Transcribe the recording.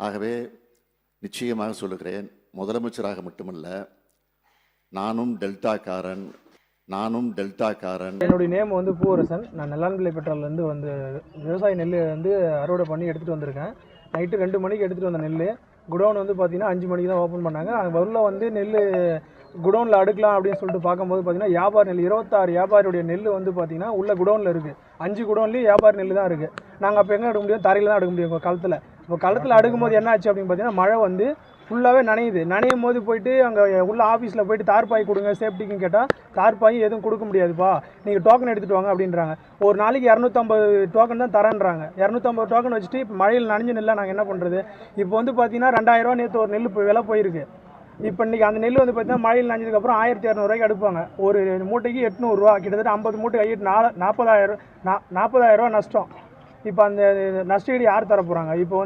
ஆகவே நிச்சயமாக சொல்லுகிறேன், முதலமைச்சராக மட்டுமல்ல, நானும் டெல்டாக்காரன். என்னுடைய நேம் வந்து பூவரசன். நான் நல்லான்பிள்ளை பெட்ரோல்லேருந்து வந்து விவசாய நெல் வந்து அறுவடை பண்ணி எடுத்துகிட்டு வந்திருக்கேன். நைட்டு 2 மணிக்கு எடுத்துகிட்டு வந்த நெல் குடோன் வந்து பார்த்திங்கன்னா 5 மணிக்கு தான் ஓப்பன் பண்ணாங்க. அங்கே உள்ள வந்து நெல் குடோனில் அடுக்கலாம் அப்படின்னு சொல்லிட்டு பார்க்கும்போது பார்த்திங்கன்னா வியாபார நெல் 26 வியாபாரியுடைய நெல் வந்து பார்த்திங்கன்னா உள்ள குடோனில் இருக்குது. 5 குடோன்லேயும் வியாபார நெல் தான் இருக்குது. நாங்கள் அப்போ எங்கே எடுக்க முடியும்? தரையில் தான் எடுக்க முடியும். இப்போ களத்தில் அடுக்கும்போது என்ன ஆச்சு அப்படின்னு பார்த்தீங்கன்னா, மழை வந்து ஃபுல்லாகவே நனையும் போது போயிட்டு அங்கே உள்ள ஆஃபீஸில் போயிட்டு தார்பாய் கொடுங்க சேஃப்டிக்குன்னு கேட்டால் தார்பாயும் எதுவும் கொடுக்க முடியாதுப்பா, நீங்கள் டோக்கன் எடுத்துகிட்டு வாங்க அப்படின்றாங்க. ஒரு நாளைக்கு 250 டோக்கன் தான் தரேன்றாங்க. 250 டோக்கன் வச்சுட்டு இப்போ மழையில் நனைஞ்ச நெல்லை நாங்கள் என்ன பண்ணுறது? இப்போ வந்து பார்த்தீங்கன்னா 2000 ரூபா நேற்று ஒரு நெல் விலை போயிருக்கு. இப்போ இன்றைக்கி அந்த நெல் வந்து பார்த்தீங்கன்னா மழையில் நனைஞ்சதுக்கப்புறம் 1200 எடுப்பாங்க. ஒரு மூட்டைக்கு 800 ரூபா, கிட்டத்தட்ட 50 மூட்டை கையிட்டு 40,000 ரூபா நஷ்டம். இப்போ அந்த நஷ்டஈடு யார் தர போகிறாங்க? இப்போ